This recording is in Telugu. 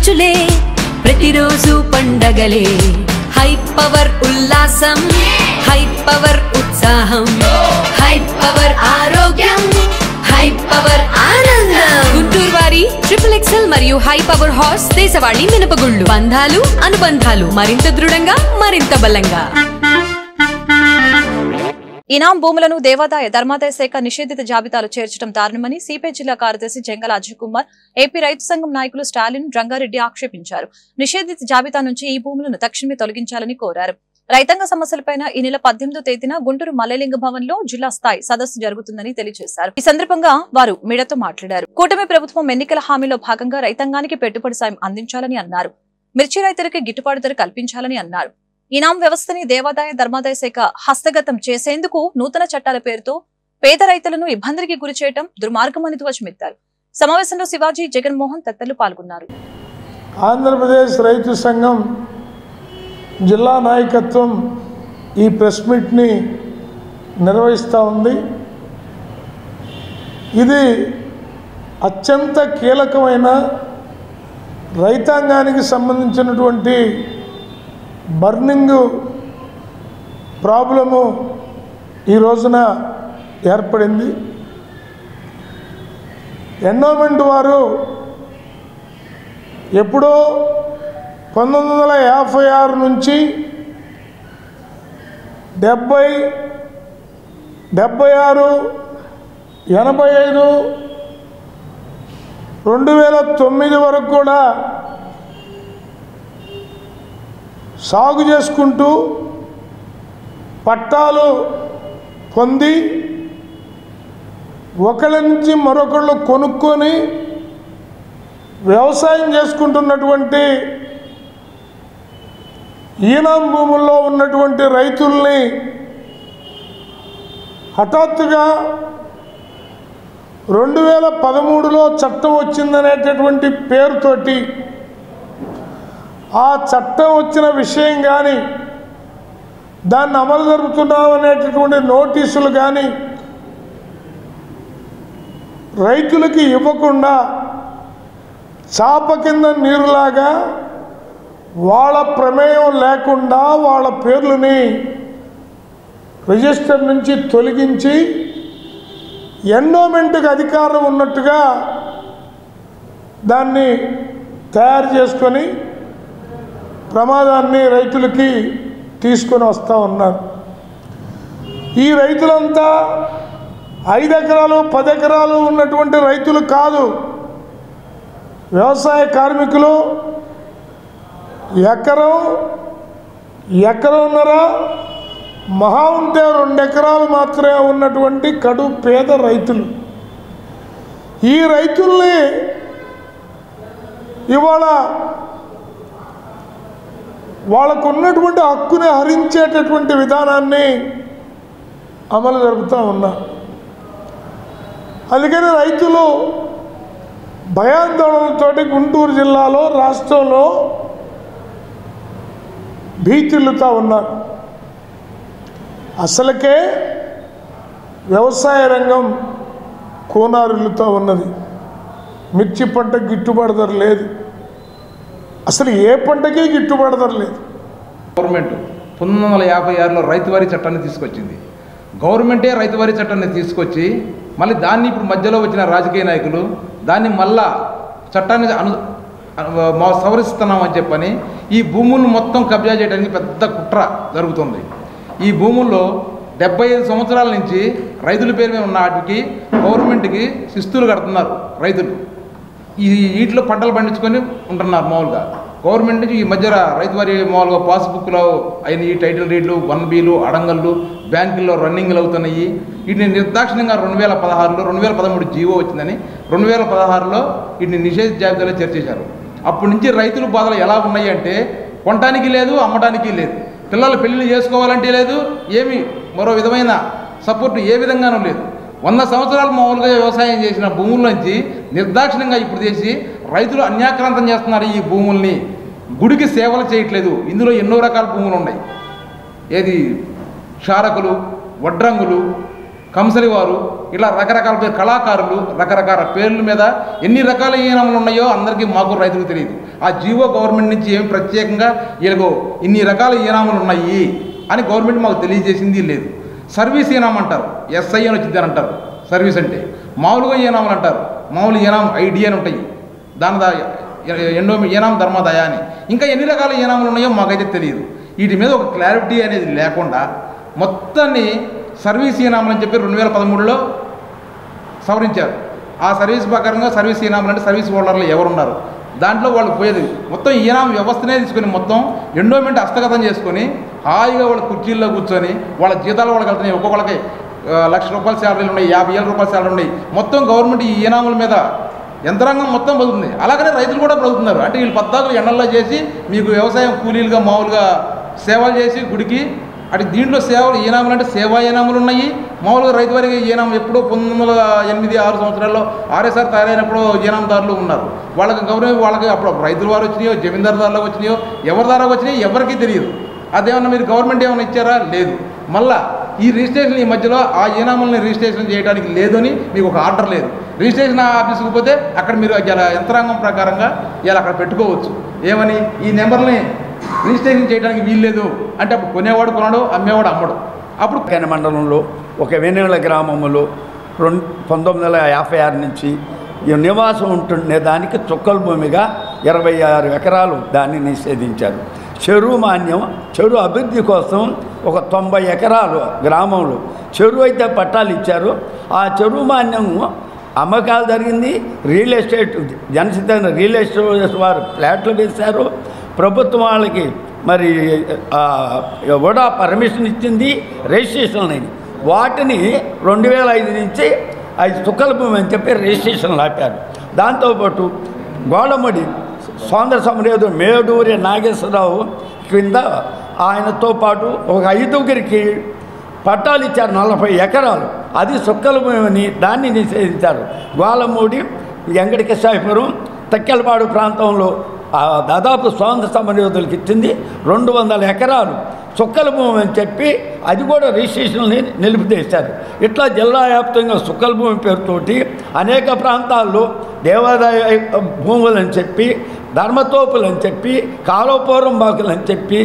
రుచులే ప్రతిరోజు పండగలే హై పవర్ ఉల్లాసం హై పవర్ ఉత్సాహం హై పవర్ ఆరోగ్యం హై పవర్ ఆనందం గుంటూరు వారి XXL మరియు హై పవర్ హార్స్ దేశవాళీ మినపగుళ్ళు బంధాలు అనుబంధాలు మరింత దృఢంగా మరింత బలంగా ఇనాం భూములను దేవాదాయ ధర్మాదాయ శాఖ నిషేధిత జాబితాలో చేర్చడం దారుణమని సిపిఐ జిల్లా కార్యదర్శి జంగల అజయ్ కుమార్ ఏపీ రైతు సంఘం నాయకులు స్టాలిన్ రంగారెడ్డి ఆక్షేపించారు. నిషేధిత జాబితా నుంచి ఈ భూములను తక్షణమే తొలగించాలని కోరారు. రైతాంగ సమస్యలపై ఈ నెల 18వ తేదీన గుంటూరు మల్లెలింగ భవన్ లో జిల్లా స్థాయి సదస్సు జరుగుతుందని తెలియజేశారు. ఈ సందర్భంగా వారు మీడియాతో మాట్లాడారు. కూటమి ప్రభుత్వం ఎన్నికల హామీలో భాగంగా రైతాంగానికి పెట్టుబడి సాయం అందించాలని అన్నారు. మిర్చి రైతులకి గిట్టుబాటు ధర కల్పించాలని అన్నారు. ఇనాం వ్యవస్థని దేవాదాయ ధర్మాదాయ శాఖ హస్తగతం చేసేందుకు నూతన చట్టాల పేరుతో పేద రైతులను ఇబ్బందికి గురి చేయడం దుర్మార్గమని ధ్వజమెత్తారు. సమావేశంలో శివాజీ, జగన్మోహన్ తదితరులు పాల్గొన్నారు. ఆంధ్రప్రదేశ్ రైతు సంఘం జిల్లా నాయకత్వం ఈ ప్రెస్ మీట్ని నిర్వహిస్తూ ఉంది. ఇది అత్యంత కీలకమైన రైతాంగానికి సంబంధించినటువంటి బర్నింగ్ ప్రాబ్లము ఈ రోజున ఏర్పడింది. ఎండోమెంట్ వారు ఎప్పుడో 1956 నుంచి 70, 76, 85, 2009 వరకు కూడా సాగు చేసుకుంటూ పట్టాలు పొంది ఒకళ్ళ నుంచి మరొకళ్ళు కొనుక్కొని వ్యవసాయం చేసుకుంటున్నటువంటి ఈనాం భూముల్లో ఉన్నటువంటి రైతుల్ని హఠాత్తుగా 2013లో చట్టం వచ్చిందనేటటువంటి పేరుతోటి ఆ చట్టం వచ్చిన విషయం కానీ దాన్ని అమలు జరుపుతున్నామనేటటువంటి నోటీసులు కానీ రైతులకి ఇవ్వకుండా చాప కింద నీరులాగా వాళ్ళ ప్రమేయం లేకుండా వాళ్ళ పేర్లని రిజిస్టర్ నుంచి తొలగించి ఎండోమెంట్కి అధికారం ఉన్నట్టుగా దాన్ని తయారు చేసుకొని ప్రమాదాన్ని రైతులకి తీసుకొని వస్తూ ఉన్నారు. ఈ రైతులంతా 5 ఎకరాలు 10 ఎకరాలు ఉన్నటువంటి రైతులు కాదు. వ్యవసాయ కార్మికులు ఎకరంన్నర మహా ఉంటే 2 ఎకరాలు మాత్రమే ఉన్నటువంటి కడు పేద రైతులు. ఈ రైతుల్ని ఇవాళ వాళ్ళకు ఉన్నటువంటి హక్కుని హరించేటటువంటి విధానాన్ని అమలు జరుపుతూ ఉన్నారు. అందుకని రైతులు భయాందోళనలతోటి గుంటూరు జిల్లాలో రాష్ట్రంలో భీతిల్లుతూ ఉన్నారు. అసలుకే వ్యవసాయ రంగం కోనారిల్లుతూ ఉన్నది. మిర్చి పంట గిట్టుబాటు ధర లేదు. అసలు ఏ పంటకి గిట్టుబాటు ధర లేదు. గవర్నమెంట్ 1956లో రైతువారీ చట్టాన్ని తీసుకొచ్చింది. గవర్నమెంటే రైతువారీ చట్టాన్ని తీసుకొచ్చి మళ్ళీ దాన్ని ఇప్పుడు మధ్యలో వచ్చిన రాజకీయ నాయకులు దాన్ని మళ్ళా చట్టాన్ని సవరిస్తున్నామని చెప్పని ఈ భూములను మొత్తం కబ్జా చేయడానికి పెద్ద కుట్ర జరుగుతుంది. ఈ భూముల్లో 75 సంవత్సరాల నుంచి రైతుల పేరు మీద ఉన్న వాటికి గవర్నమెంట్కి శిస్తులు కడుతున్నారు రైతులు. ఈ వీటిలో పంటలు పండించుకొని ఉంటున్నారు. మామూలుగా గవర్నమెంట్ నుంచి ఈ మధ్య రైతువారి మామూలుగా పాస్బుక్లో అయిన ఈ టైటిల్ రీడ్లు 1Bలు అడంగళ్ళు బ్యాంకుల్లో రన్నింగ్లు అవుతున్నాయి. వీటిని నిర్దాక్షిణ్యంగా 2016లో 2013 జీవో వచ్చిందని 2016లో వీటిని నిషేధ జాబితాలో చేర్చేశారు. అప్పటి నుంచి రైతుల బాధలు ఎలా ఉన్నాయి అంటే కొనడానికి లేదు, అమ్మడానికి లేదు, పిల్లలు పెళ్ళిళ్ళు చేసుకోవాలంటే లేదు, ఏమి మరో విధమైన సపోర్టు ఏ విధంగానూ లేదు. 100 సంవత్సరాలు మామూలుగా వ్యవసాయం చేసిన భూముల నుంచి నిర్దాక్షిణ్యంగా ఇప్పుడు చేసి రైతులు అన్యాక్రాంతం చేస్తున్నారు. ఈ భూముల్ని గుడికి సేవలు చేయట్లేదు. ఇందులో ఎన్నో రకాల భూములు ఉన్నాయి. ఏది క్షారకులు, వడ్రంగులు, కంసలి వారు ఇలా రకరకాల కళాకారులు రకరకాల పేర్ల మీద ఎన్ని రకాల ఈనాములు ఉన్నాయో అందరికీ మాకు రైతులకు తెలియదు. ఆ జీవో గవర్నమెంట్ నుంచి ఏమి ప్రత్యేకంగా వీళ్ళకు ఇన్ని రకాల ఈనాములు ఉన్నాయి అని గవర్నమెంట్ మాకు తెలియజేసింది లేదు. సర్వీస్ ఈనాం అంటారు, ఎస్ఐ అని వచ్చింది అని అంటారు. సర్వీస్ అంటే మామూలుగా ఈనాములు అంటారు. మామూలు ఈనాం ఐడి అని ఉంటాయి, దాని ఎన్నో ఈనాం ధర్మదయ అని. ఇంకా ఎన్ని రకాల ఈనాములు ఉన్నాయో మాకైతే తెలియదు. వీటి మీద ఒక క్లారిటీ అనేది లేకుండా మొత్తాన్ని సర్వీస్ ఈనాములు అని చెప్పి 2013లో సవరించారు. ఆ సర్వీస్ ప్రకారంగా సర్వీస్ ఈనాములు అంటే సర్వీస్ హోల్డర్లు ఎవరున్నారు దాంట్లో వాళ్ళు పోయేది మొత్తం ఈనాం వ్యవస్థనే తీసుకొని మొత్తం ఎండోమెంట్ హస్తగతం చేసుకొని హాయిగా వాళ్ళ కుర్చీల్లో కూర్చొని వాళ్ళ జీతాలు వాళ్ళకి వెళ్తున్నాయి. ఒక్కొక్కరికి ₹1,00,000 శాలరీలు ఉన్నాయి, ₹50,000 శాలరీ ఉన్నాయి. మొత్తం గవర్నమెంట్ ఈ ఈనాముల మీద యంత్రాంగం మొత్తం బతుకుతుంది. అలాగనే రైతులు కూడా బ్రతుకుతున్నారు. అంటే వీళ్ళు 14 ఎండల్లో చేసి మీకు వ్యవసాయం కూలీలుగా మామూలుగా సేవలు చేసి గుడికి అటు దీంట్లో సేవలు ఈనాములు అంటే సేవా ఈనాములు ఉన్నాయి. మామూలుగా రైతు వారికి ఈనాం ఎప్పుడో 1908-6 సంవత్సరాల్లో ఆర్ఎస్ఆర్ తయారైనప్పుడు ఈనాందారులు ఉన్నారు. వాళ్ళకి గౌరవం వాళ్ళకి అప్పుడు రైతుల వారు వచ్చినాయో జమీందారు దారులకు వచ్చినాయో ఎవరి దారాకు వచ్చినాయో ఎవరికీ తెలియదు. అదేమన్నా మీరు గవర్నమెంట్ ఏమైనా ఇచ్చారా? లేదు. మళ్ళా ఈ రిజిస్ట్రేషన్ ఈ మధ్యలో ఆ ఈనాములని రిజిస్ట్రేషన్ చేయడానికి లేదు అని మీకు ఒక ఆర్డర్ లేదు. రిజిస్ట్రేషన్ ఆఫీస్కి పోతే అక్కడ మీరు యంత్రాంగం ప్రకారంగా ఇలా అక్కడ పెట్టుకోవచ్చు. ఏమని ఈ నెంబర్ని రిజిస్ట్రేషన్ చేయడానికి వీల్లేదు అంటే అప్పుడు కొనేవాడు కొనడు, అమ్మేవాడు అమ్మడు. అప్పుడు కేన మండలంలో ఒక వేనేళ్ల గ్రామంలో 1956 నుంచి ఈ నివాసం ఉంటుండే దానికి చుక్కల భూమిగా 26 ఎకరాలు దాన్ని నిషేధించారు. చెరువు మాన్యం, చెరువు అభివృద్ధి కోసం ఒక 90 ఎకరాలు గ్రామంలో చెరువు అయితే పట్టాలు ఇచ్చారు. ఆ చెరువు మాన్యం అమ్మకాలు జరిగింది. రియల్ ఎస్టేట్ జనసిద్ధమైన రియల్ ఎస్టేట్ వారు ఫ్లాట్లు వేశారు. ప్రభుత్వం వాళ్ళకి మరి కూడా పర్మిషన్ ఇచ్చింది, రిజిస్ట్రేషన్ అయింది. వాటిని 2005 నుంచి 5 చుక్కల భూమి అని చెప్పి రిజిస్ట్రేషన్లు ఆపారు. దాంతోపాటు గోడముడి స్వాతంత్ర సమరయోధుడు మేడూరి నాగేశ్వరరావు క్రింద ఆయనతో పాటు ఒక 5గురికి పట్టాలు ఇచ్చారు 40 ఎకరాలు. అది చుక్కల భూమిని దాన్ని నిషేధించారు. గోలమూడి వెంకటకృష్ణాపురం తక్కెలపాడు ప్రాంతంలో దాదాపు స్వాతంత్ర సమరయోధులకు ఇచ్చింది 200 ఎకరాలు చుక్కల భూమి అని చెప్పి అది కూడా రిజిస్ట్రేషన్ని నిలిపివేశారు. ఇట్లా జిల్లా వ్యాప్తంగా చుక్కల భూమి పేరుతోటి అనేక ప్రాంతాల్లో దేవాదాయ భూములని చెప్పి ధర్మతోపులని చెప్పి కాలువపూర్వం బాకులని చెప్పి